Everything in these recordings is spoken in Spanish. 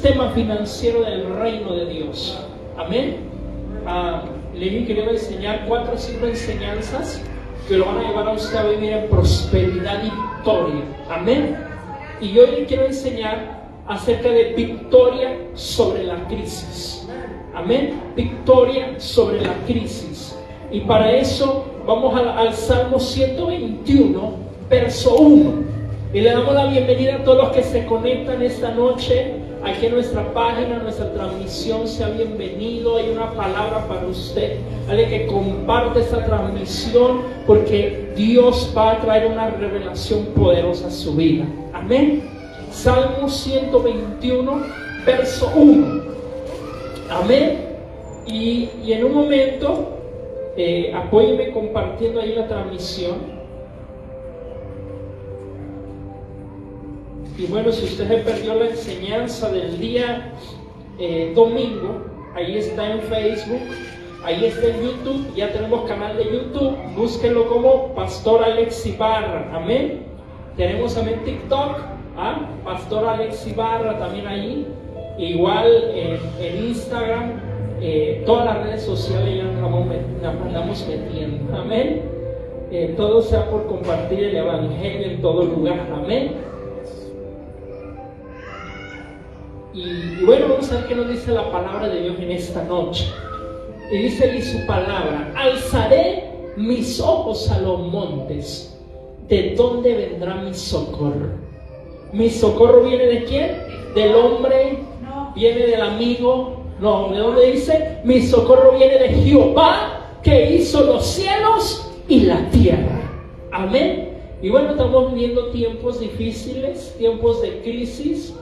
sistema financiero del reino de Dios. Amén. Le dije que le iba a enseñar 4 o 5 enseñanzas que lo van a llevar a usted a vivir en prosperidad y victoria. Amén. Y hoy le quiero enseñar acerca de victoria sobre la crisis. Amén. Victoria sobre la crisis. Y para eso vamos al Salmo 121, verso 1. Y le damos la bienvenida a todos los que se conectan esta noche aquí en nuestra página, nuestra transmisión. Sea bienvenido. Hay una palabra para usted. Dale que comparte esta transmisión, porque Dios va a traer una revelación poderosa a su vida. Amén. Salmo 121, verso 1. Amén. Y en un momento, apóyeme compartiendo ahí la transmisión. Y bueno, si usted se perdió la enseñanza del día domingo, ahí está en Facebook, ahí está en YouTube. Ya tenemos canal de YouTube, búsquenlo como Pastor Alex Ibarra. Amén. Tenemos también TikTok, Pastor Alex Ibarra también ahí. Igual en Instagram, todas las redes sociales ya nos andamos metiendo. Amén. Todo sea por compartir el evangelio en todo lugar. Amén. Y bueno, vamos a ver qué nos dice la palabra de Dios en esta noche. Y dice ahí su palabra: alzaré mis ojos a los montes, ¿de dónde vendrá mi socorro? ¿Mi socorro viene de quién? ¿Del hombre? No. ¿Viene del amigo? No. ¿De dónde dice? Mi socorro viene de Jehová, que hizo los cielos y la tierra. Amén. Y bueno, estamos viviendo tiempos difíciles, tiempos de crisis.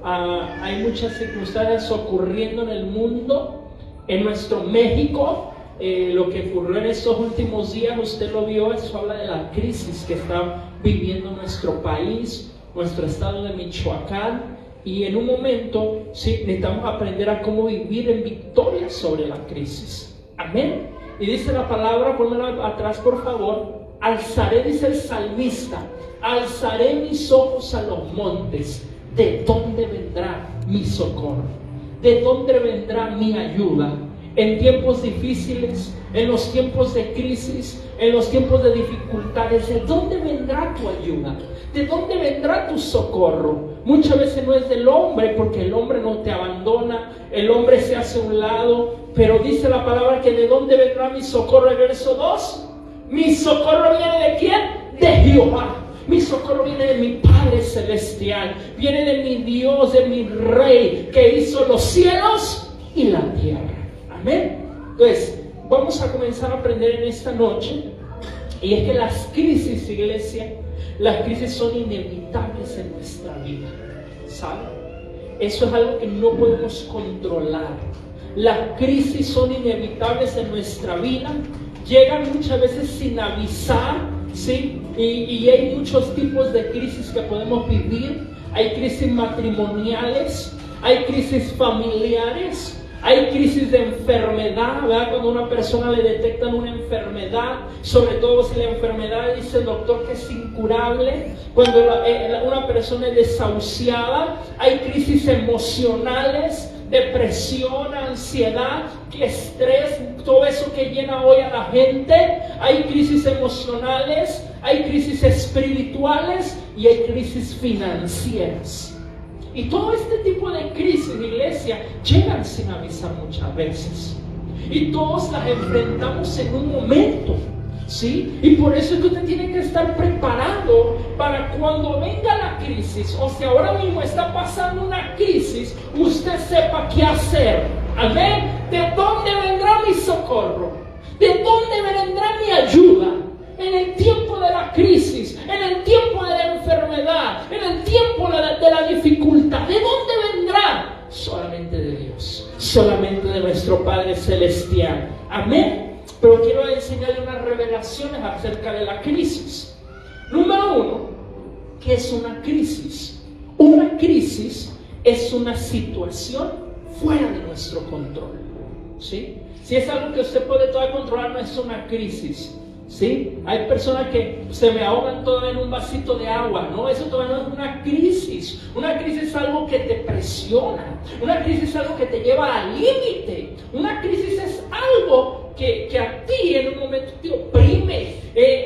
Hay muchas circunstancias ocurriendo en el mundo, en nuestro México. Lo que ocurrió en estos últimos días, usted lo vio, eso habla de la crisis que está viviendo nuestro país, nuestro estado de Michoacán. Y en un momento, sí, necesitamos aprender a cómo vivir en victoria sobre la crisis. Amén. Y dice la palabra, ponmela atrás por favor: alzaré, dice el salmista, alzaré mis ojos a los montes. ¿De dónde vendrá mi socorro? ¿De dónde vendrá mi ayuda? En tiempos difíciles, en los tiempos de crisis, en los tiempos de dificultades, ¿de dónde vendrá tu ayuda? ¿De dónde vendrá tu socorro? Muchas veces no es del hombre, porque el hombre no te abandona, el hombre se hace a un lado, pero dice la palabra que ¿de dónde vendrá mi socorro? El verso 2, mi socorro viene ¿de quién? De Jehová. Mi socorro viene de mi Padre Celestial, viene de mi Dios, de mi Rey, que hizo los cielos y la tierra. Amén. Entonces, vamos a comenzar a aprender en esta noche. Y es que las crisis, iglesia, las crisis son inevitables en nuestra vida. ¿Sabe? Eso es algo que no podemos controlar. Las crisis son inevitables en nuestra vida. Llegan muchas veces sin avisar, ¿sí? Y hay muchos tipos de crisis que podemos vivir. Hay crisis matrimoniales, hay crisis familiares, hay crisis de enfermedad, ¿verdad? Cuando a una persona le detectan una enfermedad, sobre todo si la enfermedad dice el doctor que es incurable, cuando una persona es desahuciada. Hay crisis emocionales, depresión, ansiedad, estrés, todo eso que llena hoy a la gente. Hay crisis emocionales, hay crisis espirituales y hay crisis financieras. Y todo este tipo de crisis, iglesia, llegan sin avisar muchas veces. Y todos las enfrentamos en un momento, ¿sí? Y por eso es que usted tiene que estar preparado para cuando venga la crisis, o si ahora mismo está pasando una crisis, usted sepa qué hacer. Amén. ¿De dónde vendrá mi socorro? ¿De dónde vendrá mi ayuda? En el tiempo de la crisis, en el tiempo de la enfermedad, en el tiempo de la dificultad. ¿De dónde vendrá? Solamente de Dios, solamente de nuestro Padre Celestial. Amén. Pero quiero enseñarle unas revelaciones acerca de la crisis. Número 1, ¿qué es una crisis? Una crisis es una situación fuera de nuestro control, ¿sí? Si es algo que usted puede todavía controlar, no es una crisis. ¿Sí? Hay personas que se me ahogan todavía en un vasito de agua. No, eso todavía no es una crisis. Una crisis es algo que te presiona. Una crisis es algo que te lleva al límite. Una crisis es algo que a ti en un momento te oprime.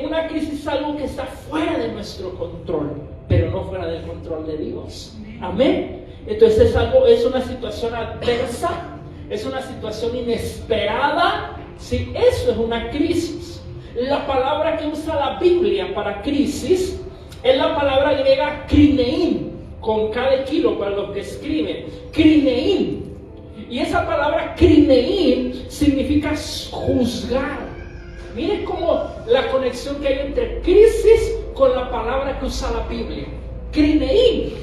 Una crisis es algo que está fuera de nuestro control, pero no fuera del control de Dios. Amén. Entonces es una situación adversa, es una situación inesperada. Sí, eso es una crisis. La palabra que usa la Biblia para crisis es la palabra griega krinein, con K de kilo para los que escriben, krinein. Y esa palabra krinein significa juzgar. Miren cómo la conexión que hay entre crisis con la palabra que usa la Biblia. Krinein.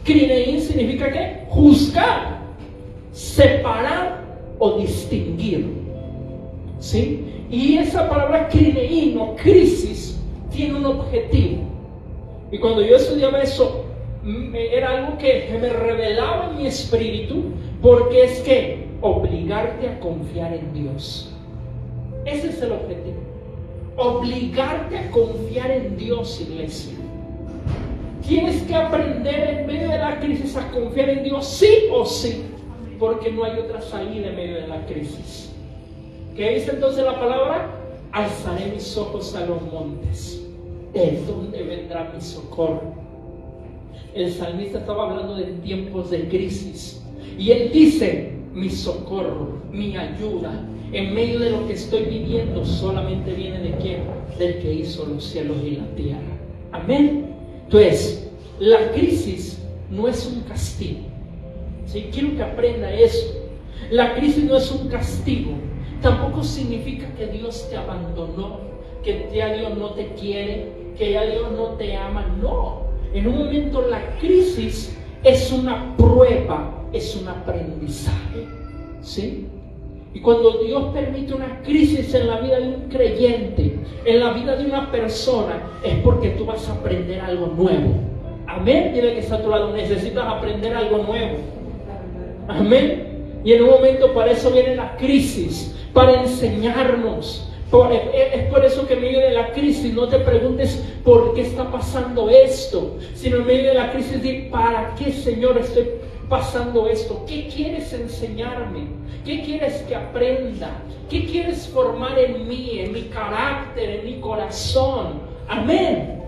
Krinein significa ¿qué? Juzgar, separar o distinguir. ¿Sí? Y esa palabra krinein o crisis tiene un objetivo. Y cuando yo estudiaba eso, era algo que me revelaba en mi espíritu, porque es que obligarte a confiar en Dios. Ese es el objetivo. Obligarte a confiar en Dios, iglesia. Tienes que aprender en medio de la crisis a confiar en Dios, sí o sí, porque no hay otra salida en medio de la crisis. ¿Qué dice entonces la palabra? Alzaré mis ojos a los montes. ¿De dónde vendrá mi socorro? El salmista estaba hablando de tiempos de crisis. Y él dice, mi socorro, mi ayuda, en medio de lo que estoy viviendo, solamente viene ¿de quién? Del que hizo los cielos y la tierra. Amén. Entonces, la crisis no es un castigo. ¿Sí? Quiero que aprenda eso. La crisis no es un castigo. Tampoco significa que Dios te abandonó, que ya Dios no te quiere, que ya Dios no te ama. No. En un momento la crisis es una prueba, es un aprendizaje. ¿Sí? Y cuando Dios permite una crisis en la vida de un creyente, en la vida de una persona, es porque tú vas a aprender algo nuevo. Amén. Dile que está a tu lado, necesitas aprender algo nuevo. Amén. Y en un momento para eso viene la crisis, para enseñarnos. Es por eso que en medio de la crisis no te preguntes por qué está pasando esto, sino en medio de la crisis di, ¿para qué, Señor, estoy pasando esto? ¿Qué quieres enseñarme? ¿Qué quieres que aprenda? ¿Qué quieres formar en mí, en mi carácter, en mi corazón? Amén.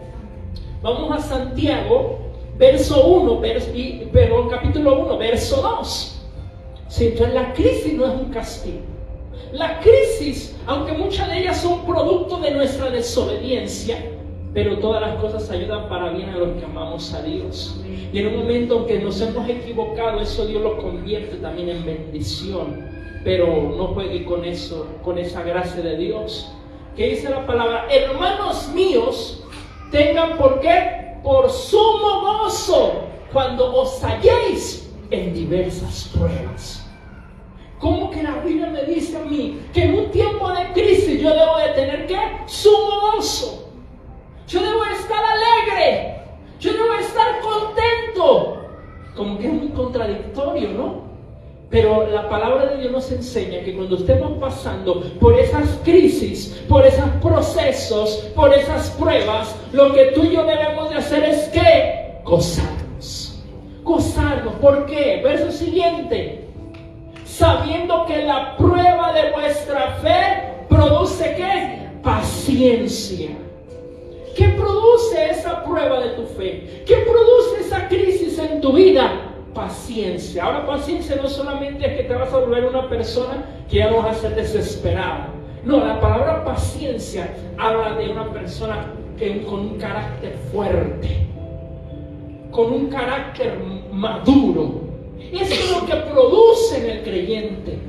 Vamos a Santiago, capítulo 1, verso 2. Sí, entonces la crisis no es un castigo. La crisis, aunque muchas de ellas son producto de nuestra desobediencia, pero todas las cosas ayudan para bien a los que amamos a Dios. Y en un momento en que nos hemos equivocado, eso Dios lo convierte también en bendición. Pero no juegue con eso, con esa gracia de Dios. Que dice la palabra, hermanos míos, tengan por qué, por sumo gozo, cuando os halléis en diversas pruebas. ¿Cómo que la Biblia me dice a mí que en un tiempo de crisis yo debo de tener ¿qué? Sumo gozo. Yo debo estar alegre. Yo debo estar contento. Como que es muy contradictorio, ¿no? Pero la palabra de Dios nos enseña que cuando estemos pasando por esas crisis, por esos procesos, por esas pruebas, lo que tú y yo debemos de hacer es ¿qué? Gozarnos. Gozarnos. ¿Por qué? Verso siguiente. Sabiendo que la prueba de vuestra fe produce ¿qué? Paciencia. ¿Qué produce esa prueba de tu fe? ¿Qué produce esa crisis en tu vida? Paciencia. Ahora, paciencia no solamente es que te vas a volver una persona que ya no vas a ser desesperada. No, la palabra paciencia habla de una persona con un carácter fuerte, con un carácter maduro. Eso es lo que produce en el creyente.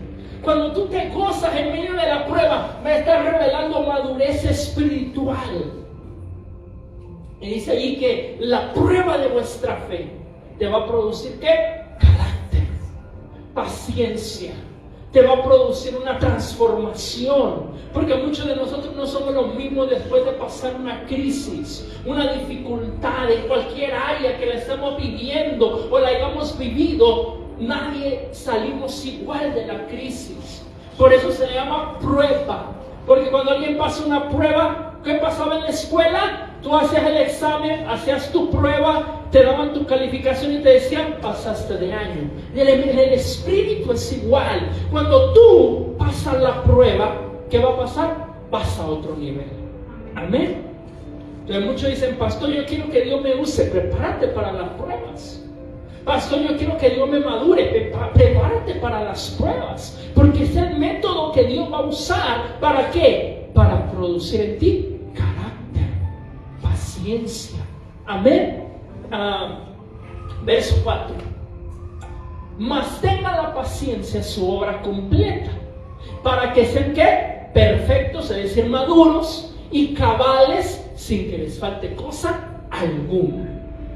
Cuando tú te gozas en medio de la prueba, me estás revelando madurez espiritual. Y dice allí que la prueba de vuestra fe te va a producir ¿qué? Carácter, paciencia. Te va a producir una transformación. Porque muchos de nosotros no somos los mismos después de pasar una crisis, una dificultad en cualquier área que la estemos viviendo o la hayamos vivido. Nadie salimos igual de la crisis. Por eso se le llama prueba. Porque cuando alguien pasa una prueba, ¿qué pasaba en la escuela? Tú hacías el examen, hacías tu prueba, te daban tu calificación y te decían, pasaste de año. El espíritu es igual. Cuando tú pasas la prueba, ¿qué va a pasar? Vas a otro nivel. Amén. Entonces muchos dicen, pastor, yo quiero que Dios me use. Prepárate para las pruebas. Pastor, yo quiero que Dios me madure. Prepárate para las pruebas. Porque es el método que Dios va a usar. ¿Para qué? Para producir en ti carácter, paciencia. Amén. Verso 4. Mas tenga la paciencia su obra completa, para que sean ¿qué? Perfectos, es decir, maduros y cabales, sin que les falte cosa alguna.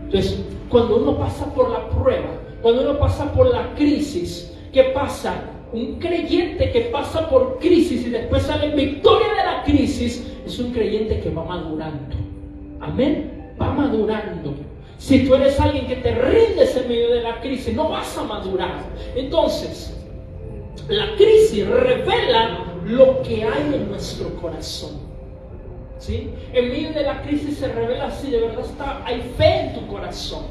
Entonces, cuando uno pasa por la prueba, cuando uno pasa por la crisis, ¿qué pasa? Un creyente que pasa por crisis y después sale en victoria de la crisis, es un creyente que va madurando. Amén. Va madurando. Si tú eres alguien que te rindes en medio de la crisis, no vas a madurar. Entonces, la crisis revela lo que hay en nuestro corazón. ¿Sí? En medio de la crisis se revela si de verdad hay fe en tu corazón.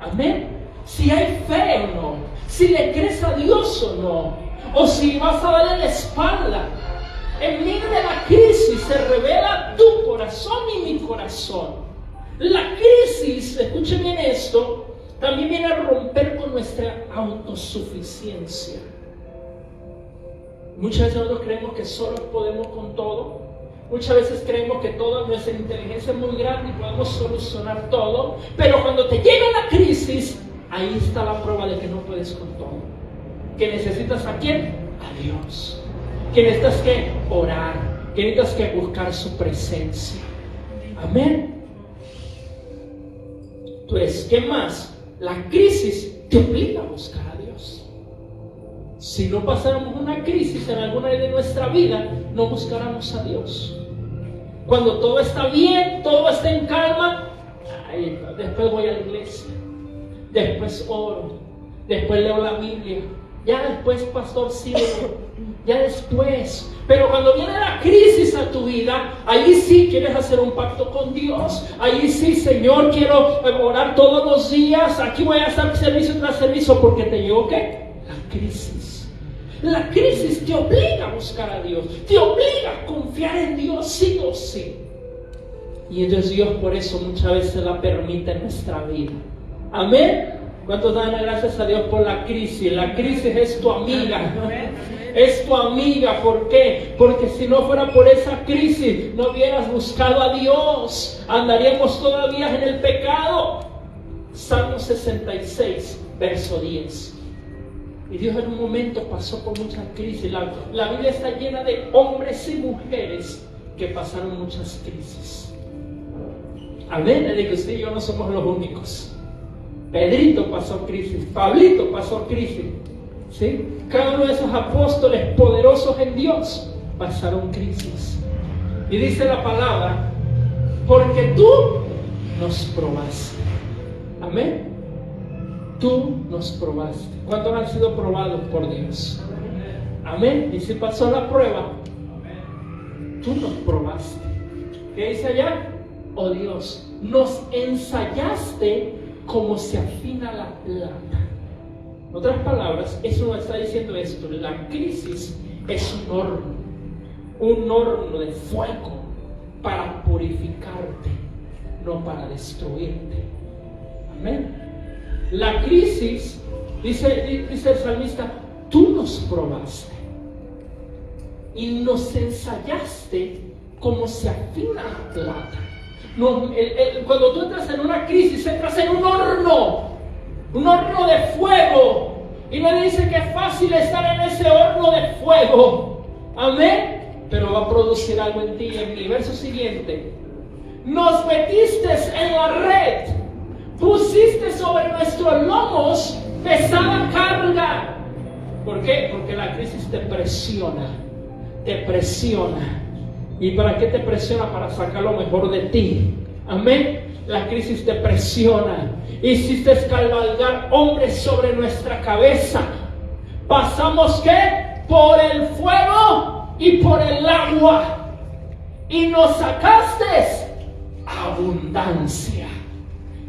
Amén. Si hay fe o no, si le crees a Dios o no, o si vas a darle la espalda. En medio de la crisis se revela tu corazón y mi corazón. La crisis, escuchen bien esto, también viene a romper con nuestra autosuficiencia. Muchas veces nosotros creemos que solos podemos con todo. Muchas veces creemos que toda nuestra inteligencia es muy grande y podemos solucionar todo. Pero cuando te llega la crisis, ahí está la prueba de que no puedes con todo. Que necesitas ¿a quién? A Dios. Que necesitas que orar. Que necesitas que buscar su presencia. Amén. Entonces, ¿qué más? La crisis te obliga a buscar a Dios. Si no pasáramos una crisis en alguna área de nuestra vida, no buscáramos a Dios. Cuando todo está bien, todo está en calma, después voy a la iglesia, después oro, después leo la Biblia, ya después, pastor, sirvo, ya después. Pero cuando viene la crisis a tu vida, ahí sí quieres hacer un pacto con Dios. Ahí sí, Señor, quiero orar todos los días. Aquí voy a estar servicio tras servicio porque te llegó ¿qué? La crisis. La crisis te obliga a buscar a Dios, te obliga a confiar en Dios sí o sí. Y entonces Dios por eso muchas veces la permite en nuestra vida. Amén. ¿Cuántos dan gracias a Dios por la crisis? La crisis es tu amiga. Es tu amiga. ¿Por qué? Porque si no fuera por esa crisis, no hubieras buscado a Dios. Andaríamos todavía en el pecado. Salmo 66, verso 10. Y Dios en un momento pasó por muchas crisis. La Biblia está llena de hombres y mujeres que pasaron muchas crisis. Amén. Le digo, usted y yo no somos los únicos. Pedrito pasó crisis, Pablito pasó crisis, ¿sí? Cada uno de esos apóstoles poderosos en Dios pasaron crisis. Y dice la palabra, porque tú nos probaste. Amén. Tú nos probaste. ¿Cuántos han sido probados por Dios? Amén. Y si pasó la prueba, tú nos probaste. ¿Qué dice allá? Oh Dios, nos ensayaste como se afina la plata. En otras palabras, eso nos está diciendo esto. La crisis es un horno de fuego para purificarte, no para destruirte. Amén. La crisis, dice el salmista, tú nos probaste y nos ensayaste como se afina la plata. No, cuando tú entras en una crisis, entras en un horno de fuego. Y me dice que es fácil estar en ese horno de fuego. Amén. Pero va a producir algo en ti y en mi verso siguiente. Nos metiste en la red, pusiste sobre nuestros lomos pesada carga. ¿Por qué? Porque la crisis te presiona. ¿Y para qué te presiona? Para sacar lo mejor de ti. Amén. La crisis te presiona. Hiciste cabalgar hombres sobre nuestra cabeza. Pasamos ¿qué? Por el fuego y por el agua, y nos sacaste abundancia.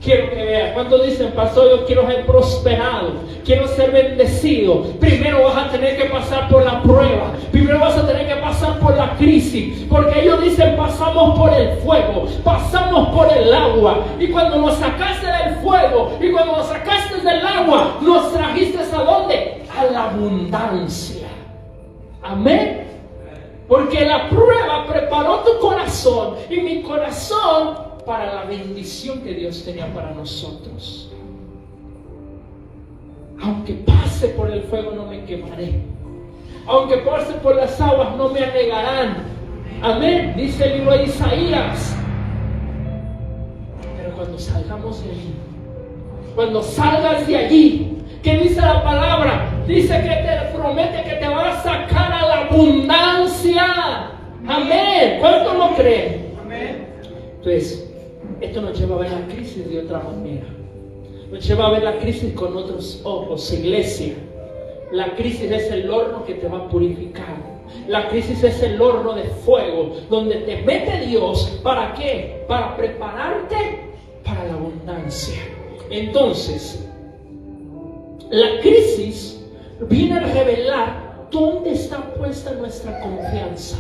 Quiero que vean, cuando dicen, pastor, yo quiero ser prosperado, quiero ser bendecido, primero vas a tener que pasar por la prueba, primero vas a tener que pasar por la crisis, porque ellos dicen, pasamos por el fuego, pasamos por el agua, y cuando nos sacaste del fuego, y cuando nos sacaste del agua, nos trajiste ¿a dónde? A la abundancia. Amén. Porque la prueba preparó tu corazón y mi corazón para la bendición que Dios tenía para nosotros. Aunque pase por el fuego no me quemaré, aunque pase por las aguas no me anegarán. Amén, dice el libro de Isaías. Pero cuando salgamos de allí, cuando salgas de allí, ¿qué dice la palabra? Dice que te promete que te va a sacar a la abundancia. Amén. ¿Cuántos lo creen? Amén. Entonces, esto nos lleva a ver la crisis de otra manera. Nos lleva a ver la crisis con otros ojos, iglesia. La crisis es el horno que te va a purificar. La crisis es el horno de fuego donde te mete Dios. ¿Para qué? Para prepararte para la abundancia. Entonces, la crisis viene a revelar dónde está puesta nuestra confianza.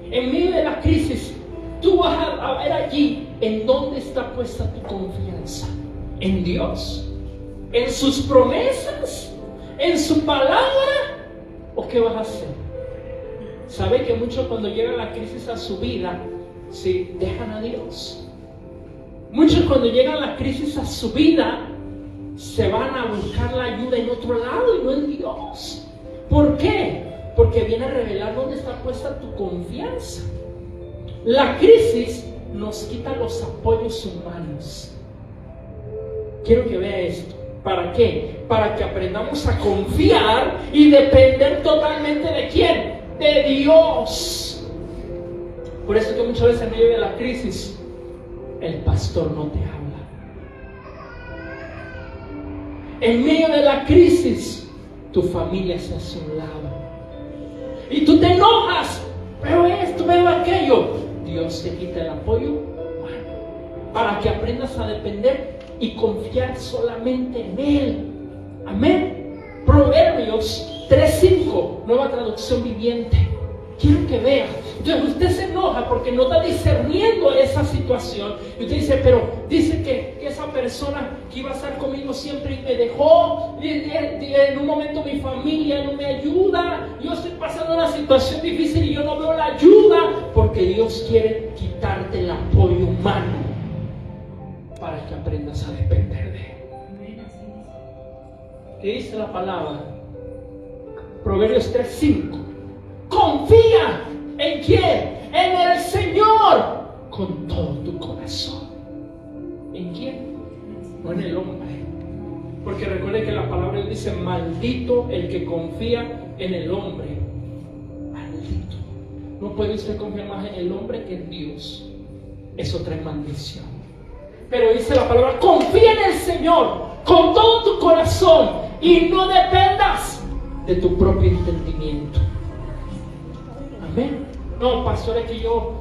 En medio de la crisis, tú vas a ver allí en dónde está puesta tu confianza. ¿En Dios? ¿En sus promesas? ¿En su palabra? ¿O qué vas a hacer? ¿Sabe que muchos cuando llega la crisis a su vida, sí, dejan a Dios? Muchos cuando llegan la crisis a su vida, se van a buscar la ayuda en otro lado y no en Dios. ¿Por qué? Porque viene a revelar dónde está puesta tu confianza. La crisis nos quita los apoyos humanos. Quiero que vea esto. ¿Para qué? Para que aprendamos a confiar y depender totalmente ¿de quién? De Dios. Por eso que muchas veces en medio de la crisis, el pastor no te habla. En medio de la crisis, tu familia se hace a un lado. Y tú te enojas. Veo esto, veo aquello. Dios te quita el apoyo humano para que aprendas a depender y confiar solamente en Él. Amén. Proverbios 3:5, nueva traducción viviente. Quiero que vea. Entonces usted se enoja porque no está discerniendo esa situación. Y usted dice, pero dice que esa persona que iba a estar conmigo siempre y me dejó. Y en un momento mi familia no me ayuda. Yo estoy pasando una situación difícil y yo no veo la ayuda. Porque Dios quiere quitarte el apoyo humano para que aprendas a depender de Él. ¿Qué dice la palabra? Proverbios 3:5. Confía ¿en quién? En el Señor con todo tu corazón. ¿En quién? No en el hombre. Porque recuerde que la palabra dice, maldito el que confía en el hombre. Maldito. No puede usted confiar más en el hombre que en Dios. Eso trae maldición. Pero dice la palabra, confía en el Señor con todo tu corazón y no dependas de tu propio entendimiento. Amén. No, pastor, es que yo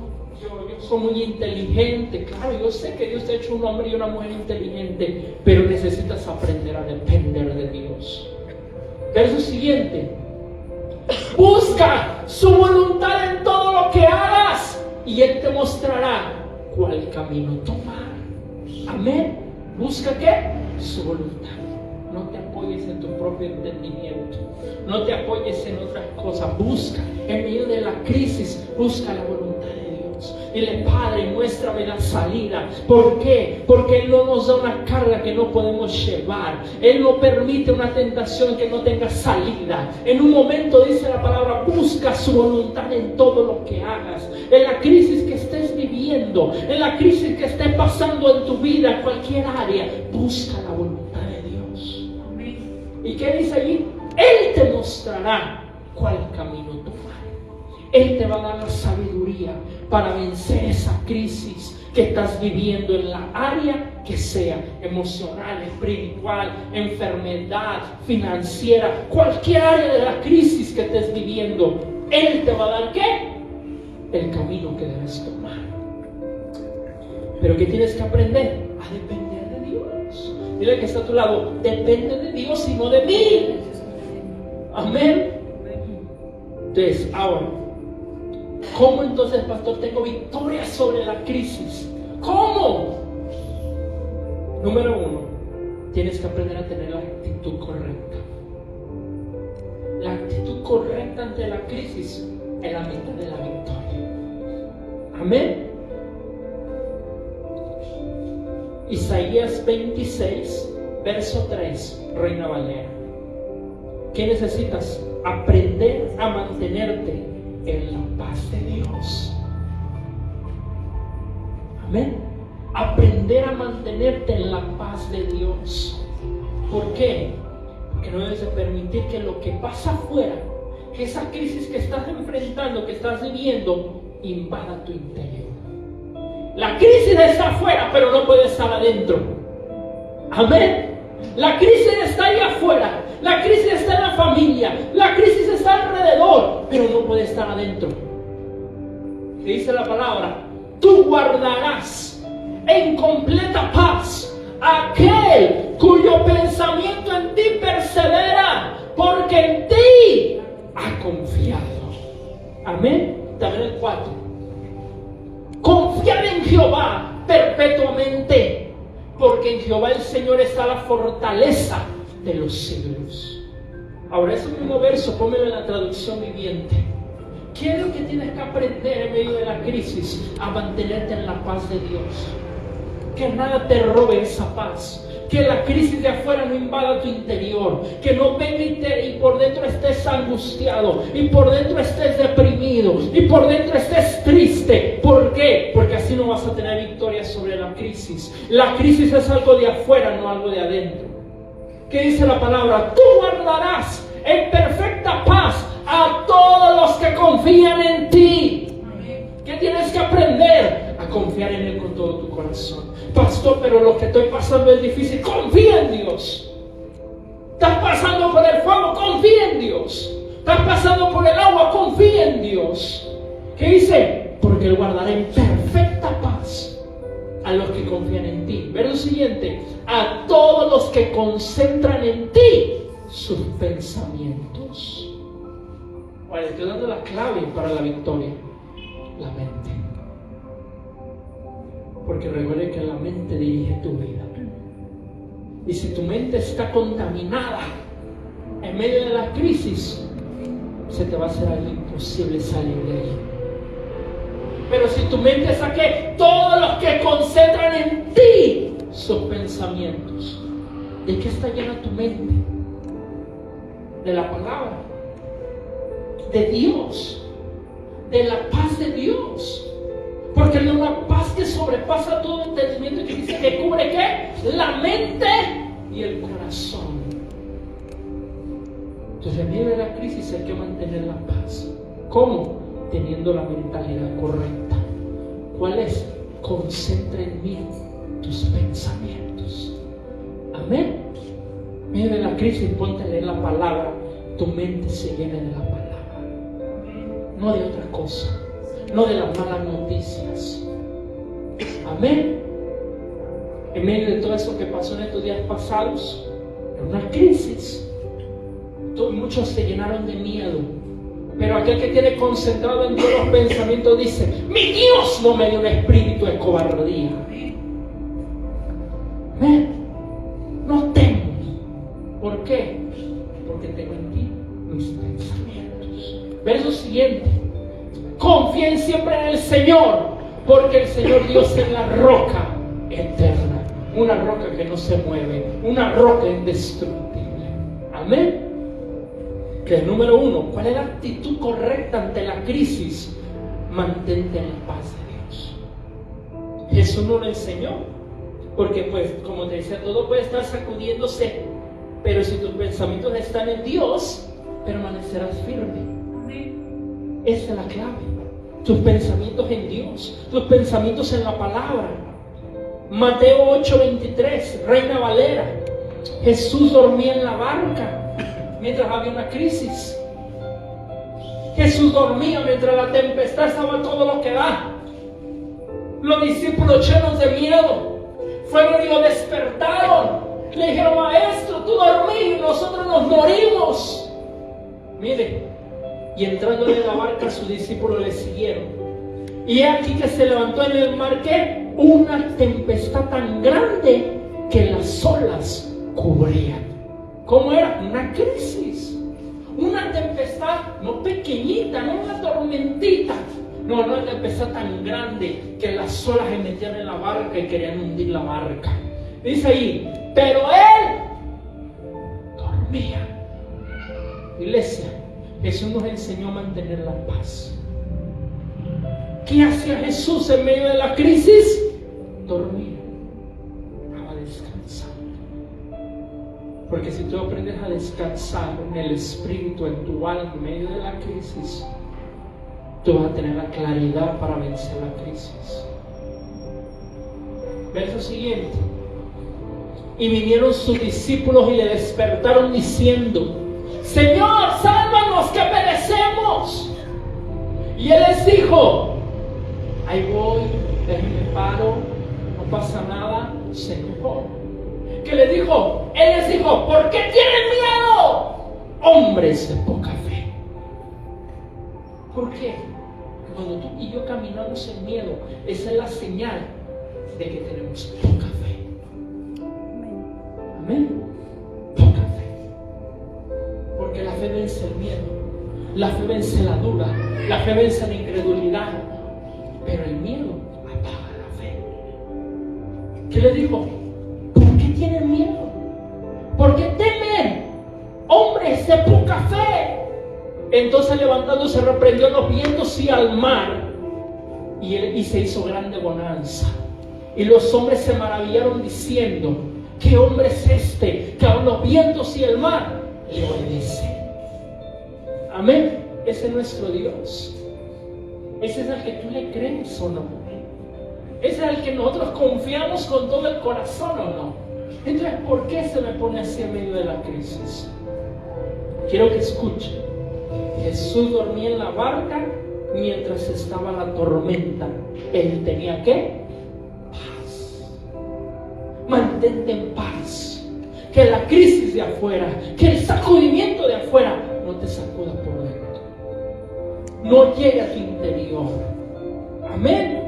soy muy inteligente. Claro, yo sé que Dios te ha hecho un hombre y una mujer inteligente, pero necesitas aprender a depender de Dios. Verso siguiente. Busca su voluntad en todo lo que hagas y Él te mostrará cuál camino tomar. Amén. ¿Busca qué? Su voluntad. No te apoyes en tu propio entendimiento. No te apoyes en otras cosas. Busca en medio de la crisis. Busca la voluntad de Dios. Dile, Padre, muéstrame la salida. ¿Por qué? Porque Él no nos da una carga que no podemos llevar. Él no permite una tentación que no tenga salida. En un momento dice la palabra, busca su voluntad en todo lo que hagas. En la crisis que estés viviendo, en la crisis que estés pasando en tu vida, en cualquier área, busca la voluntad de Dios. ¿Y qué dice allí? Él te mostrará cuál camino tomar. Él te va a dar la sabiduría para vencer esa crisis que estás viviendo en la área que sea, emocional, espiritual, enfermedad, financiera, cualquier área de la crisis que estés viviendo. Él te va a dar ¿qué? El camino que debes tomar. Pero ¿qué tienes que aprender? A depender de Dios. Dile que está a tu lado, depende de Dios y no de mí. Amén. Entonces, ahora, ¿cómo entonces, pastor, tengo victoria sobre la crisis? ¿Cómo? Número 1, tienes que aprender a tener la actitud correcta. La actitud correcta ante la crisis es la mitad de la victoria. Amén. Isaías 26, verso 3, Reina Valera. ¿Qué necesitas? Aprender a mantenerte en la paz de Dios. Amén. Aprender a mantenerte en la paz de Dios. ¿Por qué? Porque no debes de permitir que lo que pasa afuera, que esa crisis que estás enfrentando, que estás viviendo, invada tu interior. La crisis está afuera, pero no puede estar adentro. Amén. La crisis está ahí afuera. La crisis está en la familia. La crisis está alrededor, pero no puede estar adentro. ¿Qué dice la palabra? Tú guardarás en completa paz aquel cuyo pensamiento en ti persevera, porque en ti ha confiado. Amén. También el 4. Confiar en Jehová perpetuamente, porque en Jehová el Señor está la fortaleza de los siglos. Ahora ese mismo verso, pónmelo en la traducción viviente. ¿Qué es lo que tienes que aprender en medio de la crisis? A mantenerte en la paz de Dios. Que nada te robe esa paz. Que la crisis de afuera no invada tu interior. Que no venga y por dentro estés angustiado. Y por dentro estés deprimido. Y por dentro estés triste. ¿Por qué? Porque así no vas a tener victoria sobre la crisis. La crisis es algo de afuera, no algo de adentro. ¿Qué dice la palabra? Tú guardarás en perfecta paz a todos los que confían en ti. ¿Qué tienes que aprender? A confiar en Él con todo tu corazón. Pastor, pero lo que estoy pasando es difícil. Confía en Dios. Estás pasando por el fuego, confía en Dios. Estás pasando por el agua, confía en Dios. ¿Qué dice? Porque Él guardará en perfecta paz a los que confían en ti. Verso siguiente. A todos los que concentran en ti sus pensamientos. Vale, estoy dando la clave para la victoria. La mente. Porque recuerde que la mente dirige tu vida. Y si tu mente está contaminada en medio de la crisis, se te va a hacer algo imposible salir de ahí. Pero si tu mente está que todos los que concentran en ti sus pensamientos. ¿De qué está llena tu mente? De la palabra, de Dios, de la paz de Dios. Porque es una paz que sobrepasa todo entendimiento, que dice que cubre ¿qué? La mente y el corazón. Entonces en medio de la crisis hay que mantener la paz. ¿Cómo? Teniendo la mentalidad correcta. ¿Cuál es? Concentra en mí tus pensamientos. Amén. En medio de la crisis ponte a leer la palabra. Tu mente se llena de la palabra, no de otra cosa. No de las malas noticias. Amén. En medio de todo eso que pasó en estos días pasados, en una crisis, muchos se llenaron de miedo. Pero aquel que tiene concentrado en Dios los pensamientos dice: mi Dios no me dio un espíritu de cobardía. Amén. No temo. ¿Por qué? Porque tengo en ti mis pensamientos. Verso siguiente. Confíen siempre en el Señor, porque el Señor Dios es la roca eterna, una roca que no se mueve, una roca indestructible. Amén. Que es número 1, ¿cuál es la actitud correcta ante la crisis? Mantente en la paz de Dios. Jesús nos lo enseñó, porque pues como te decía, todo puede estar sacudiéndose, pero si tus pensamientos están en Dios, permanecerás firme. Esa es la clave. Tus pensamientos en Dios, tus pensamientos en la palabra. Mateo 8:23, Reina Valera. Jesús dormía en la barca mientras había una crisis. Jesús dormía mientras la tempestad estaba a todo lo que da. Los discípulos llenos de miedo fueron y lo despertaron. Le dijeron: maestro, tú dormís y nosotros nos morimos. Mire, y entrando en la barca, sus discípulos le siguieron. Y aquí que se levantó en el mar, ¿qué? Una tempestad tan grande que las olas cubrían. ¿Cómo era? Una crisis. Una tempestad no pequeñita, no una tormentita. No, una tempestad tan grande que las olas se metían en la barca y querían hundir la barca. Dice ahí: pero él dormía. Iglesia, Jesús nos enseñó a mantener la paz. ¿Qué hacía Jesús en medio de la crisis? Dormía. Estaba descansando. Porque si tú aprendes a descansar en el espíritu, en tu alma, en medio de la crisis, tú vas a tener la claridad para vencer la crisis. Verso siguiente. Y vinieron sus discípulos y le despertaron diciendo: Señor, sálvanos que perecemos. Y él les dijo: ahí voy, déjenme paro, no pasa nada. Se enojó. ¿Qué les dijo? Él les dijo: ¿por qué tienen miedo, hombres de poca fe? ¿Por qué? Cuando tú y yo caminamos en miedo, esa es la señal de que tenemos poca fe. Amén. Poca fe. Porque la fe vence el miedo, la fe vence la duda, la fe vence la incredulidad, pero el miedo apaga la fe. ¿Qué le dijo? ¿Por qué tienen miedo? ¿Por qué temen, hombres de poca fe? Entonces, levantándose, reprendió los vientos y al mar, y se hizo grande bonanza. Y los hombres se maravillaron diciendo: ¿qué hombre es este que a los vientos y el mar le obedecen? Amén. Ese es nuestro Dios. Ese es el que tú le crees o no. Ese es el que nosotros confiamos con todo el corazón o no. Entonces, ¿por qué se me pone así en medio de la crisis? Quiero que escuchen. Jesús dormía en la barca mientras estaba la tormenta. Él tenía ¿qué? Paz. Mantente en paz. Que la crisis de afuera, que el sacudimiento de afuera no te sacuda por dentro, no llegue a tu interior. Amén.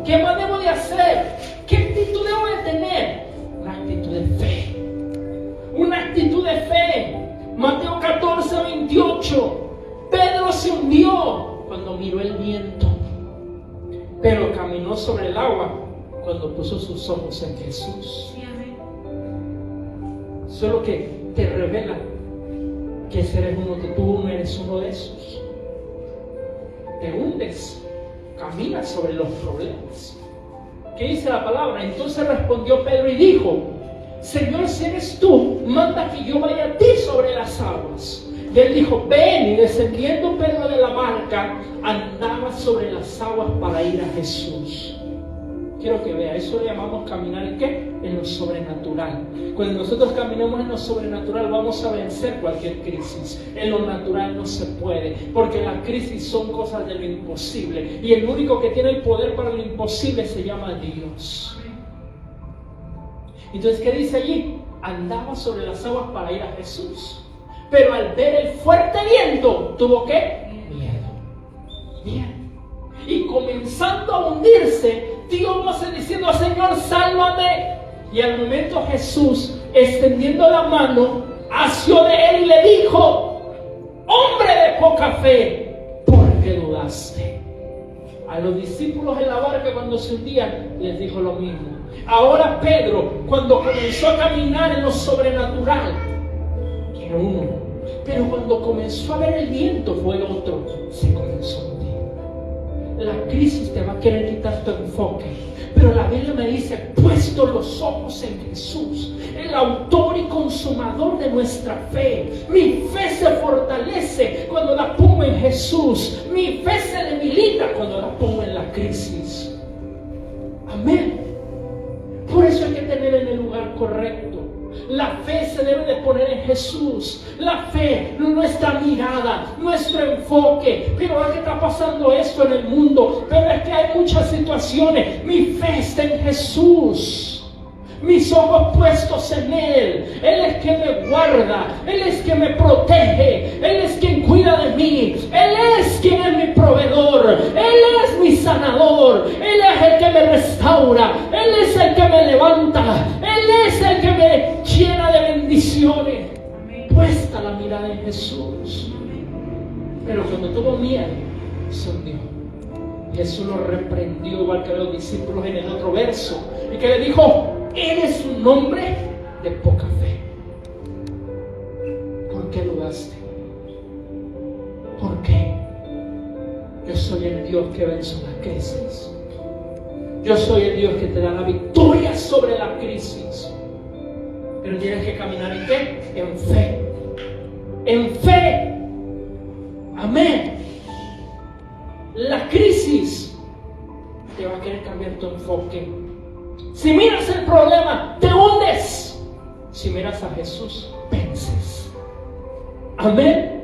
¿Qué más debo de hacer? ¿Qué actitud debo de tener? Una actitud de fe. Una actitud de fe. Mateo 14:28. Pedro se hundió cuando miró el viento, pero caminó sobre el agua cuando puso sus ojos en Jesús. Solo que te revela que tú no eres uno de esos. Te hundes, caminas sobre los problemas. ¿Qué dice la palabra? Entonces respondió Pedro y dijo: Señor, si eres tú, manda que yo vaya a ti sobre las aguas. Y él dijo: ven. Y descendiendo Pedro de la barca, andaba sobre las aguas para ir a Jesús. Quiero que vea, eso le llamamos caminar ¿en qué? En lo sobrenatural. Cuando nosotros caminamos en lo sobrenatural, vamos a vencer cualquier crisis. En lo natural no se puede, porque las crisis son cosas de lo imposible, y el único que tiene el poder para lo imposible se llama Dios. Entonces, ¿qué dice allí? Andaba sobre las aguas para ir a Jesús, pero al ver el fuerte viento, ¿tuvo qué? Miedo. Y comenzando a hundirse, dio voces diciendo: Señor, sálvame. Y al momento Jesús, extendiendo la mano, asió de él y le dijo: hombre de poca fe, ¿por qué dudaste? A los discípulos en la barca, cuando se hundían, les dijo lo mismo. Ahora Pedro, cuando comenzó a caminar en lo sobrenatural, era uno, pero cuando comenzó a ver el viento fue otro. Se comenzó a hundir. La crisis te va a querer quitar tu enfoque, pero la Biblia me dice: puesto los ojos en Jesús, el autor y consumador de nuestra fe. Mi fe se fortalece cuando la pongo en Jesús. Mi fe se debilita cuando la pongo en la crisis. Amén. Por eso hay que tener en el lugar correcto La fe se debe de poner en Jesús. La fe, nuestra mirada, nuestro enfoque. Pero ¿qué está pasando esto en el mundo? Pero es que hay muchas situaciones. Mi fe está en Jesús. Mis ojos puestos en Él. Él es quien me guarda. Él es quien me protege. Él es quien cuida de mí. Él es quien es mi proveedor. Él es mi sanador. Él es el que me restaura. Él es el que me levanta. Él es el que me llena de bendiciones. Puesta la mirada en Jesús. Pero cuando tuvo miedo, se hundió. Jesús lo reprendió, igual que a los discípulos en el otro verso, y que le dijo: eres un hombre de poca fe. ¿Por qué dudaste? ¿Por qué? Yo soy el Dios que vence la crisis. Yo soy el Dios que te da la victoria sobre la crisis. Pero tienes que caminar ¿en qué? En fe. En fe. Amén. La crisis te va a querer cambiar tu enfoque. Si miras el problema, te hundes. Si miras a Jesús, vences. Amén.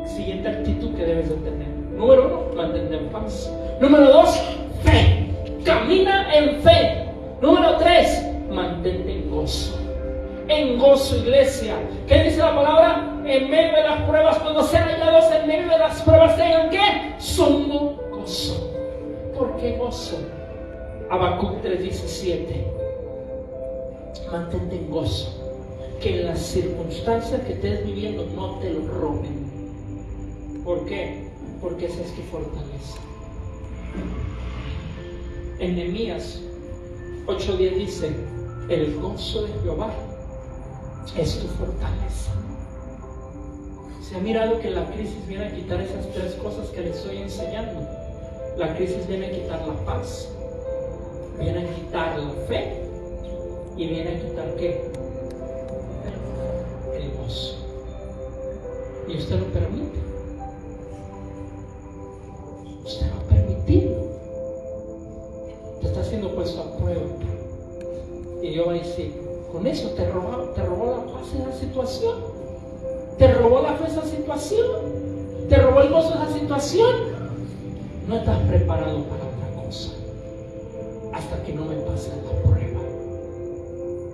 Siguiente actitud que debes de tener. Número 1, mantente en paz. Número 2, fe. Camina en fe. Número 3, mantente en gozo. En gozo, iglesia. ¿Qué dice la palabra? En medio de las pruebas, cuando sean hallados en medio de las pruebas, tengan ¿qué? Sumo gozo. ¿Por qué gozo? Habacuc 3:17. Mantente en gozo. Que las circunstancias que estés viviendo no te lo roben. ¿Por qué? Porque esa es tu fortaleza. En Nehemías 8:10 dice: el gozo de Jehová es tu fortaleza. Se ha mirado que la crisis viene a quitar esas 3 cosas que les estoy enseñando. La crisis viene a quitar la paz, viene a quitar la fe y viene a quitar ¿qué? El gozo. Y usted lo permite. Usted va a permitir. Te está siendo puesto a prueba. Y Dios va a decir: con eso te robó la paz en la situación. Te robó la fe esa situación. Te robó el gozo esa situación. No estás preparado para otra cosa hasta que no me pase la prueba.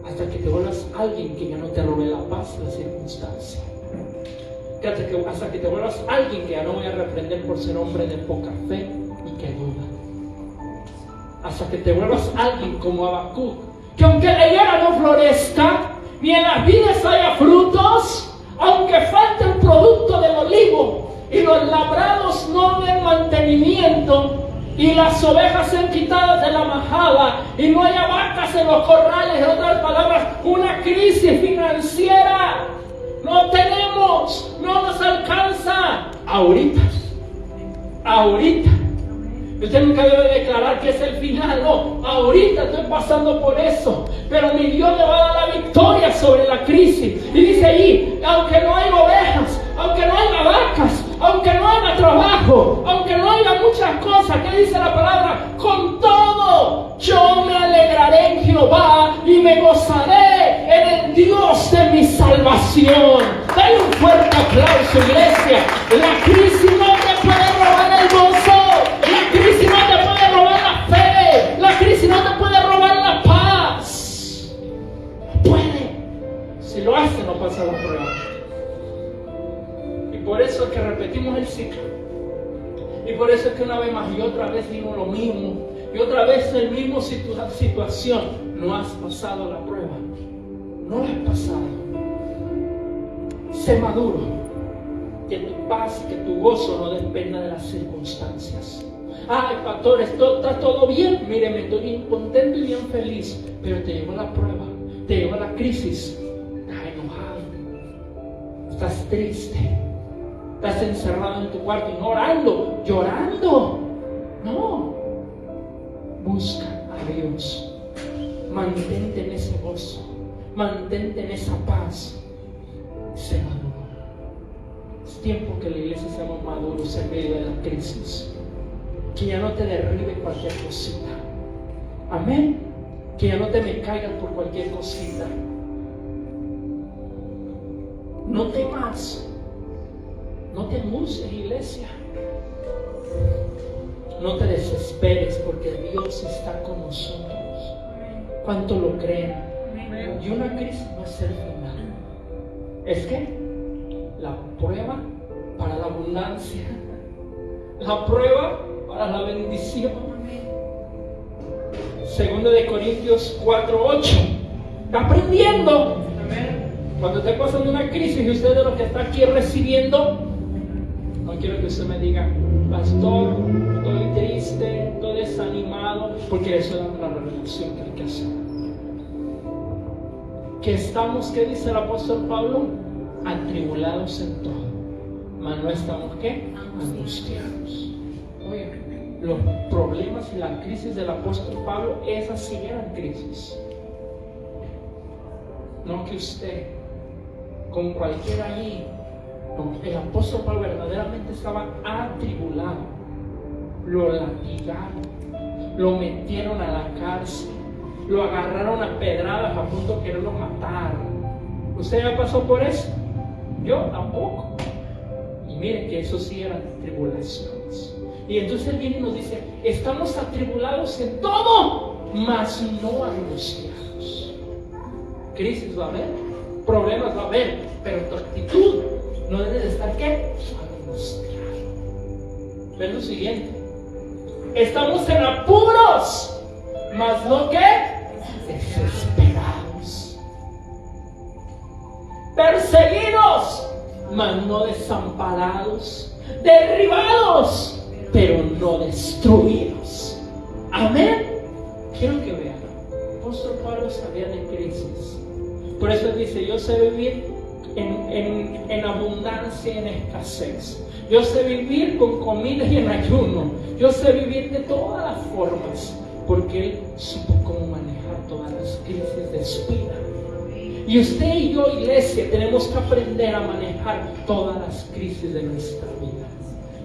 Hasta que te vuelvas alguien que ya no te robe la paz la circunstancia. Hasta que te vuelvas alguien que ya no voy a reprender por ser hombre de poca fe y que duda. Hasta que te vuelvas alguien como Habacuc, que aunque la higuera no florezca, ni en las vides haya frutos, aunque falte el producto del olivo y los labrados no den mantenimiento y las ovejas sean quitadas de la majada y no haya vacas en los corrales, en otras palabras, una crisis financiera, no tenemos, no nos alcanza ahorita. Usted nunca debe declarar que es el final, no, ahorita estoy pasando por eso, pero mi Dios le va a dar la victoria sobre la crisis. Y dice allí: aunque no haya ovejas, aunque no haya vacas, aunque no haya trabajo, aunque no haya muchas cosas, ¿qué dice la palabra? Con todo, yo me alegraré en Jehová y me gozaré en el Dios de mi salvación. Dale un fuerte aplauso, iglesia. La crisis no te puede robar el gozo. La crisis no te puede robar la fe. La crisis no te puede robar la paz. No puede. Si lo hace, no pasa la prueba. Y por eso es que repetimos el ciclo. Y por eso es que una vez más y otra vez vino lo mismo. Y otra vez el mismo situación. No has pasado la prueba. No la has pasado. Sé maduro. Que tu paz, que tu gozo no dependa de las circunstancias. Ay, pastor, está todo bien. Míreme, estoy bien contento y bien feliz. Pero te llegó la prueba, te llegó la crisis. Estás enojado, estás triste, estás encerrado en tu cuarto y no orando, llorando. No, busca a Dios. Mantente en ese gozo, mantente en esa paz. Sé maduro. Es tiempo que la iglesia seamos maduros en medio de la crisis. Que ya no te derribe cualquier cosita. Amén. Que ya no te me caigas por cualquier cosita. No temas. No te angusties, iglesia. No te desesperes porque Dios está con nosotros. ¿Cuánto lo creen? Y una crisis va a ser final. Es que la prueba para la abundancia, la prueba para la bendición. Segundo de Corintios 4:8. Está aprendiendo. Cuando esté pasando una crisis y usted de lo que está aquí recibiendo, no quiero que usted me diga, pastor, estoy triste, estoy desanimado, porque eso es la revelación que hay que hacer. Que estamos, ¿qué dice el apóstol Pablo? Atribulados en todo, mas no estamos, ¿qué? Angustiados. Oye, los problemas y la crisis del apóstol Pablo, esas sí eran crisis. No que usted, con cualquiera allí. No, el apóstol Pablo verdaderamente estaba atribulado. Lo latigaron, lo metieron a la cárcel, lo agarraron a pedradas a punto de quererlo matar. ¿Usted ya pasó por eso? Yo tampoco. Y miren que eso sí eran tribulaciones. Y entonces él viene y nos dice, estamos atribulados en todo, mas no angustiados. Crisis va a haber, problemas va a haber, pero tu actitud no debe de estar, ¿qué? Angustiado. Ven lo siguiente. Estamos en apuros, mas no, ¿qué? Desesperados. Perseguidos, mas no desamparados. Derribados, pero no destruidos. Amén. Quiero que vean. El apóstol Pablo sabía de crisis. Por eso él dice, yo sé vivir en abundancia y en escasez. Yo sé vivir con comida y en ayuno. Yo sé vivir de todas las formas, porque él supo cómo manejar todas las crisis de su vida. Y usted y yo, iglesia, tenemos que aprender a manejar todas las crisis de nuestra vida.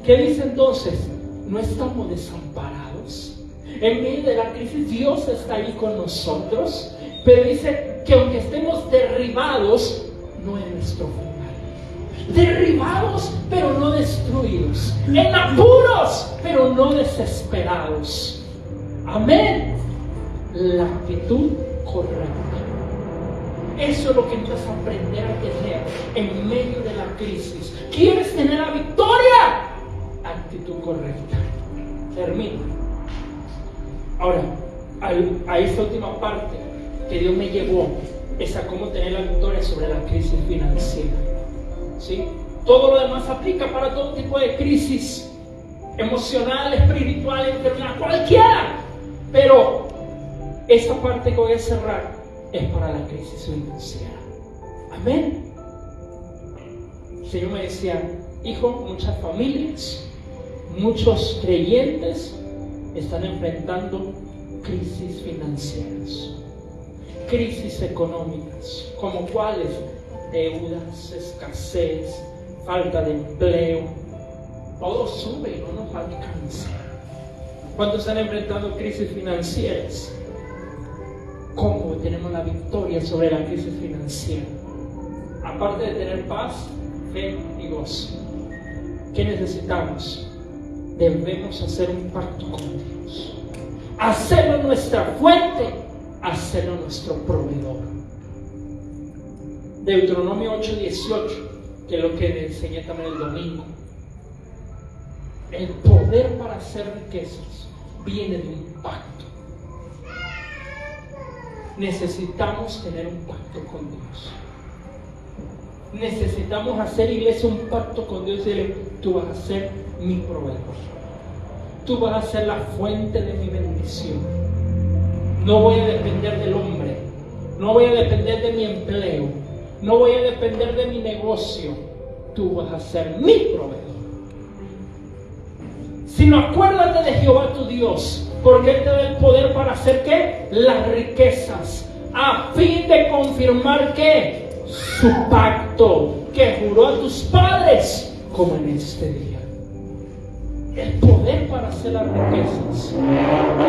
¿Qué dice entonces? No estamos desamparados. En medio de la crisis, Dios está ahí con nosotros, pero dice que aunque estemos derribados, no es nuestro final. Derribados, pero no destruidos. En apuros, pero no desesperados. Amén. La actitud correcta. Eso es lo que necesitas aprender a tener en medio de la crisis. ¿Quieres tener la victoria? Actitud correcta. Termino. Ahora, a esta última parte que Dios me llevó es a cómo tener la victoria sobre la crisis financiera. ¿Sí? Todo lo demás aplica para todo tipo de crisis emocional, espiritual, enfermedad, cualquiera. Pero esta parte que voy a cerrar es para la crisis financiera. Amén. El Señor me decía, hijo, muchas familias, muchos creyentes están enfrentando crisis financieras, crisis económicas, como cuáles: deudas, escasez, falta de empleo. Todo sube y no nos alcanza. ¿Cuántos están enfrentando crisis financieras? ¿Cómo tenemos la victoria sobre la crisis financiera? Aparte de tener paz, fe y gozo, ¿qué necesitamos? Debemos hacer un pacto con Dios, hacerlo nuestra fuente, hacerlo nuestro proveedor. Deuteronomio 8:18, que es lo que enseñé también el domingo. El poder para hacer riquezas viene de un pacto. Necesitamos tener un pacto con Dios. Necesitamos hacer, iglesia, un pacto con Dios y decirle: tú vas a ser mi proveedor, tú vas a ser la fuente de mi bendición. No voy a depender del hombre, no voy a depender de mi empleo, no voy a depender de mi negocio. Tú vas a ser mi proveedor. Sino acuérdate de Jehová tu Dios, porque Él te da el poder para hacer, ¿qué? Las riquezas, a fin de confirmar, ¿qué? Su pacto que juró a tus padres, como en este día. El poder para hacer las riquezas,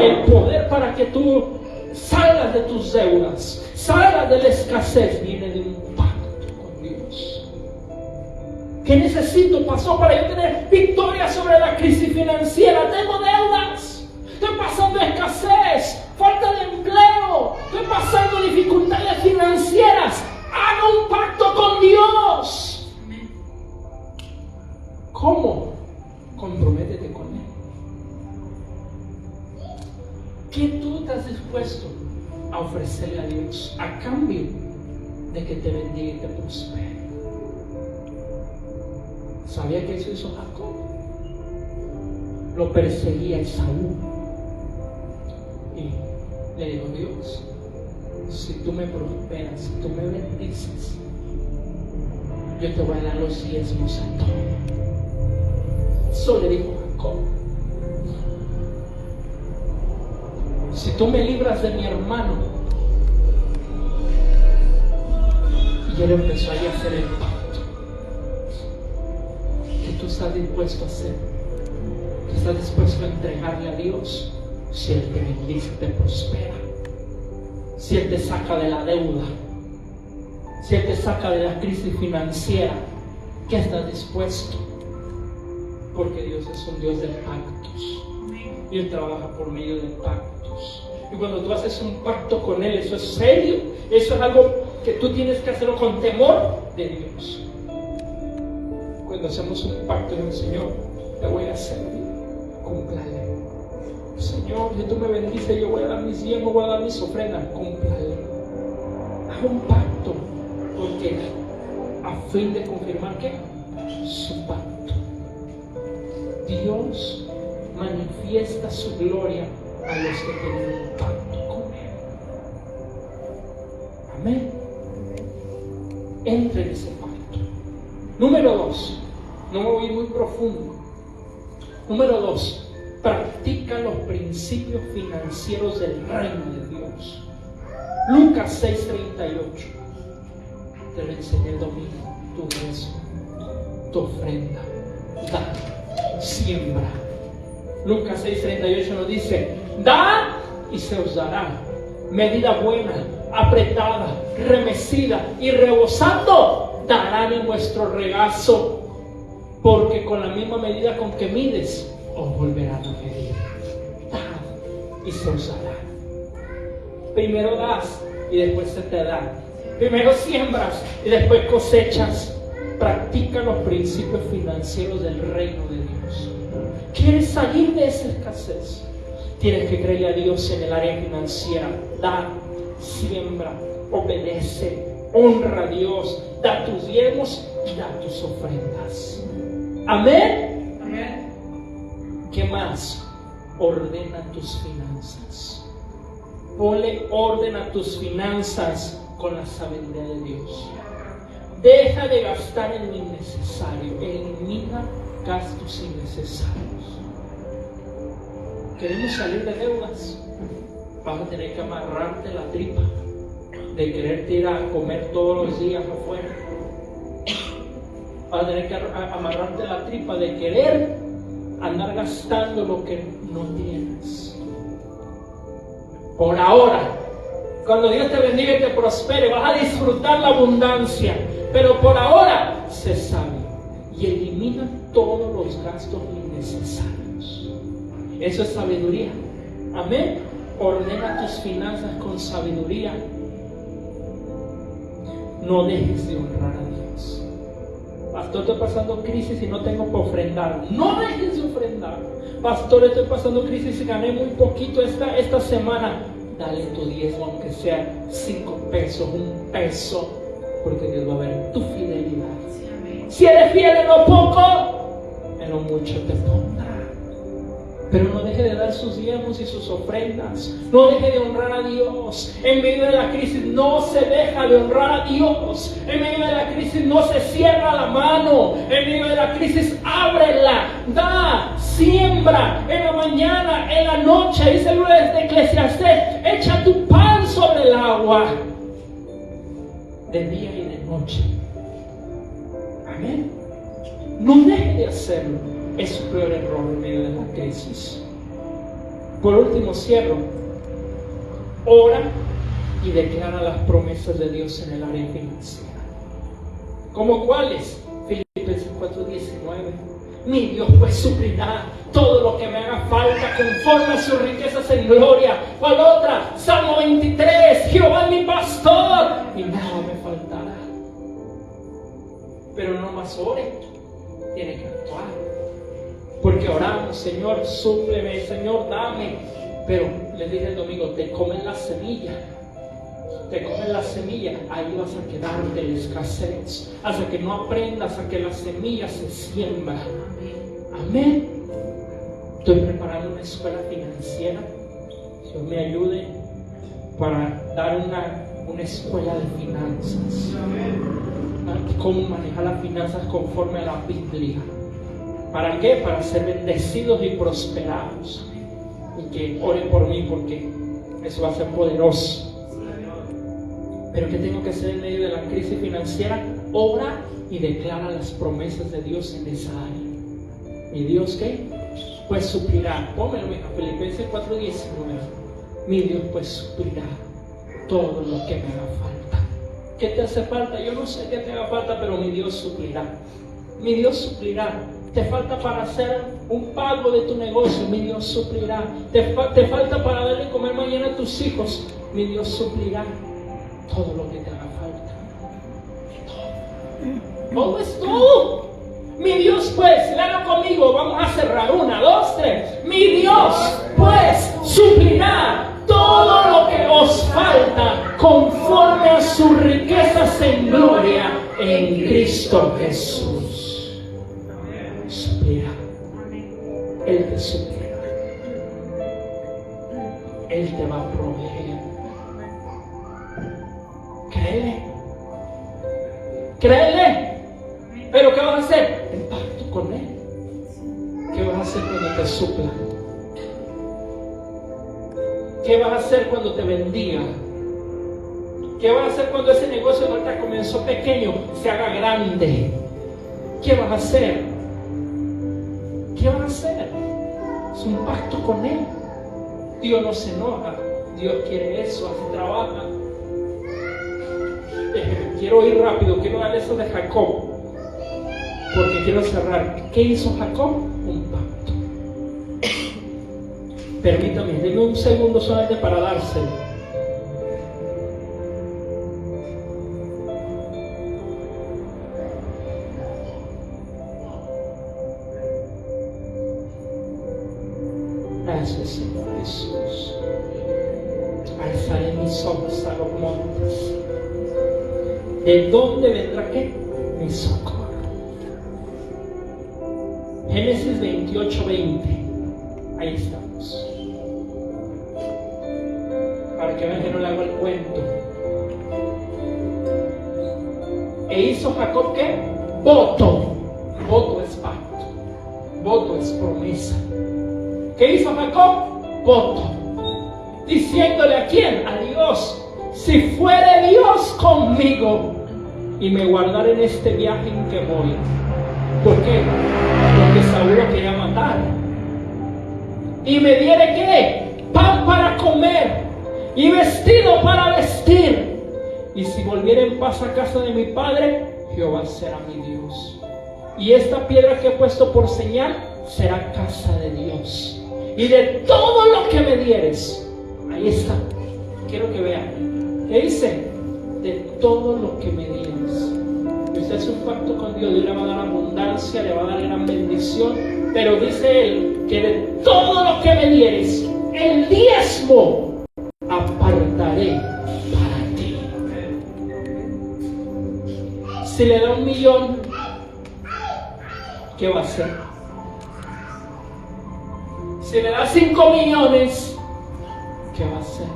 el poder para que tú salgas de tus deudas, salgas de la escasez, viene de un pacto con Dios. ¿Qué necesito, pastor, para yo tener victoria sobre la crisis financiera? Tengo deudas, estoy pasando escasez, falta de empleo, estoy pasando dificultades financieras. Haga un pacto con Dios. ¿Cómo? Comprométete con Él. ¿Qué tú estás dispuesto a ofrecerle a Dios a cambio de que te bendiga y te prospere? ¿Sabía que eso hizo Jacob? Lo perseguía Esaú y le dijo: Dios, si tú me prosperas, si tú me bendices, yo te voy a dar los diezmos a todo. Eso le dijo Jacob. Si tú me libras de mi hermano. Y él empezó ahí a hacer el pacto. ¿Qué tú estás dispuesto a hacer? ¿Tú estás dispuesto a entregarle a Dios? Si Él te bendice, te prospera. Si Él te saca de la deuda, si Él te saca de la crisis financiera, ¿qué estás dispuesto? Porque Dios es un Dios de pactos y Él trabaja por medio de pactos. Y cuando tú haces un pacto con Él, eso es serio, eso es algo que tú tienes que hacerlo con temor de Dios. Cuando hacemos un pacto con el Señor, te voy a servir, cúmplale. Señor, si tú me bendices, yo voy a dar mis diezmos, voy a dar mis ofrendas, cúmplale. Haz un pacto, porque a fin de confirmar ¿qué? Su pacto. Dios manifiesta su gloria a los que tienen un pacto con Él. Amén. Entre en ese pacto. Número 2. No me voy muy profundo. Número 2. Practica los principios financieros del reino de Dios. Lucas 6:38. Te lo enseñé el domingo. Tu diezmo, tu ofrenda, da, siembra. Lucas 6:38 nos dice: da y se os dará. Medida buena, apretada, remecida y rebosando, darán en vuestro regazo. Porque con la misma medida con que mides, os volverán a medir. Dad y se os dará. Primero das y después se te da. Primero siembras y después cosechas. Practica los principios financieros del reino de Dios. ¿Quieres salir de esa escasez? Tienes que creerle a Dios en el área financiera. Da, siembra, obedece, honra a Dios, da tus diezmos y da tus ofrendas. Amén. Amén. ¿Qué más? Ordena tus finanzas. Ponle orden a tus finanzas con la sabiduría de Dios. Deja de gastar en lo innecesario. Elimina gastos innecesarios. Queremos salir de deudas. Vas a tener que amarrarte la tripa de quererte ir a comer todos los días afuera. Vas a tener que amarrarte la tripa de querer andar gastando lo que no tienes. Por ahora, cuando Dios te bendiga y te prospere, vas a disfrutar la abundancia. Pero por ahora, sé sabio y elimina todos los gastos innecesarios. Eso es sabiduría. Amén. Ordena tus finanzas con sabiduría. No dejes de honrar a Dios. Pastor, estoy pasando crisis y no tengo para ofrendar. No dejes de ofrendar. Pastor, estoy pasando crisis y gané muy poquito esta semana. Dale tu diezmo, aunque sea 5 pesos, 1 peso, porque Dios va a ver tu fidelidad. Si eres fiel en lo poco, en lo mucho te pondrá. Pero no deje de dar sus diezmos y sus ofrendas. No deje de honrar a Dios. En medio de la crisis no se deja de honrar a Dios. En medio de la crisis no se cierra la mano. En medio de la crisis ábrela. Da, siembra en la mañana, en la noche. Dice el libro de Eclesiastés: echa tu pan sobre el agua. De día y de noche. Amén. No deje de hacerlo. es su peor error en medio de la crisis. Por último, cierro. Ora y declara las promesas de Dios en el área financiera. ¿Cómo cuáles? Filipenses 4:19. Mi Dios pues suplirá todo lo que me haga falta conforme a sus riquezas en gloria. ¿Cuál otra? Salmo 23. Jehová es mi pastor y nada me faltará. Pero no más ore, tiene que actuar. Porque oramos, Señor, súpleme, Señor, dame. Pero les dije el domingo, te comen la semilla. Te comen la semilla, ahí vas a quedarte en escasez. Hasta que no aprendas a que la semilla se siembra. Amén. Estoy preparando una escuela financiera. Dios me ayude para dar una escuela de finanzas. Cómo manejar las finanzas conforme a la Biblia. ¿Para qué? Para ser bendecidos y prosperados. Y que oren por mí porque eso va a ser poderoso. Pero ¿qué tengo que hacer en medio de la crisis financiera? Ora y declara las promesas de Dios en esa área. ¿Mi Dios qué? Pues suplirá. Pónmelo, mija, Filipenses 4:19. Mi Dios pues suplirá todo lo que me haga falta. ¿Qué te hace falta? Yo no sé qué te haga falta, pero mi Dios suplirá. Mi Dios suplirá. Te falta para hacer un pago de tu negocio, mi Dios suplirá. Te falta para darle comer mañana a tus hijos, mi Dios suplirá. Todo lo que te haga falta. Todo es todo. Mi Dios pues, léalo conmigo, vamos a cerrar. 1, 2, 3. Mi Dios pues suplirá todo lo que os falta conforme a sus riquezas en gloria en Cristo Jesús. Suplirá. Él te suplirá. Él te va a proveer. Créele. Créele. Pero ¿qué vas a hacer? El pacto con Él. ¿Qué vas a hacer cuando te supla? ¿Qué vas a hacer cuando te bendiga? ¿Qué vas a hacer cuando ese negocio que ahorita comenzó pequeño se haga grande? ¿Qué vas a hacer? ¿Qué vas a hacer? Es un pacto con Él. Dios no se enoja. Dios quiere eso, así trabaja. Quiero ir rápido, quiero dar eso de Jacob, porque quiero cerrar. ¿Qué hizo Jacob? Un pacto. Permítame, denme un segundo solamente para dárselo. Gracias, Señor Jesús. Alzaré mis ojos a los montes. ¿De dónde vendrá qué? Mi socorro. Génesis 28:20. Ahí estamos. Para que vean que no le hago el cuento. E hizo Jacob ¿qué? Voto. Voto es pacto. Voto es promesa. ¿Qué hizo Jacob? Voto. Diciéndole ¿a quién? A Dios. Si fuere Dios conmigo y me guardare en este viaje en que voy. ¿Por qué? Porque Saúl lo quería matar. Y me diere ¿qué? Pan para comer y vestido para vestir. Y si volviera en paz a casa de mi padre, Jehová será mi Dios. Y esta piedra que he puesto por señal será casa de Dios. Y de todo lo que me dieres, ahí está. Quiero que vean. ¿Qué dice? De todo lo que me dieres. Y usted hace un pacto con Dios, Dios le va a dar abundancia, le va a dar gran bendición. Pero dice Él que de todo lo que me dieres, el diezmo apartaré para ti. Si le da 1,000,000, ¿qué va a hacer? Si le da 5,000,000, ¿qué va a hacer?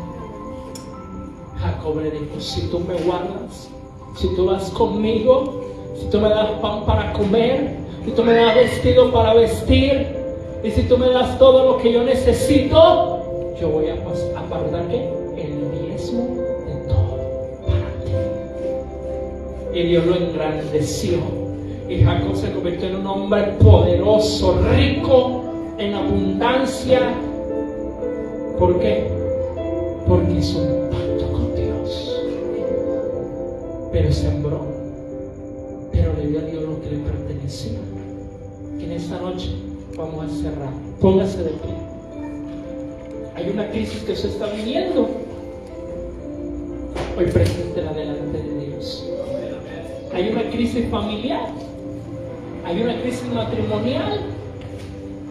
Jacob le dijo, si tú me guardas, si tú vas conmigo, si tú me das pan para comer, si tú me das vestido para vestir, y si tú me das todo lo que yo necesito, yo voy a apartar ¿qué? El diezmo de todo para ti. Y Dios lo engrandeció. Y Jacob se convirtió en un hombre poderoso, rico, en abundancia. ¿Por qué? Porque hizo un pacto con Dios. Pero sembró, pero le dio a Dios lo que le pertenecía. Que en esta noche vamos a cerrar. Póngase de pie. Hay una crisis que se está viviendo. Hoy preséntela delante de Dios. Hay una crisis familiar. Hay una crisis matrimonial.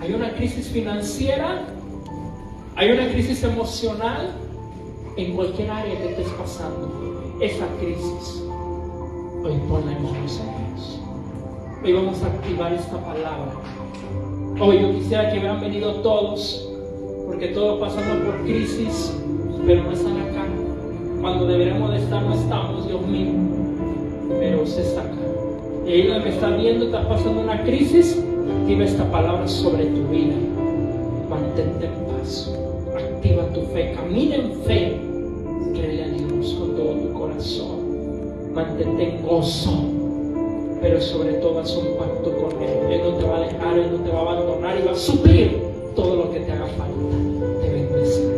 Hay una crisis financiera. Hay una crisis emocional. En cualquier área que estés pasando, esa crisis, hoy ponla en manos de Dios. Hoy vamos a activar esta palabra. Hoy yo quisiera que hubieran venido todos, porque todos pasamos por crisis, pero no están acá. Cuando deberíamos de estar, no estamos, Dios mío. Pero usted está acá. Y ahí donde me está viendo, está pasando una crisis. Activa esta palabra sobre tu vida. Mantente en paz. Activa tu fe. Camina en fe. Créele a Dios con todo tu corazón. Mantente en gozo. Pero sobre todo haz un pacto con Él. Él no te va a dejar, Él no te va a abandonar y va a suplir todo lo que te haga falta. Te bendice.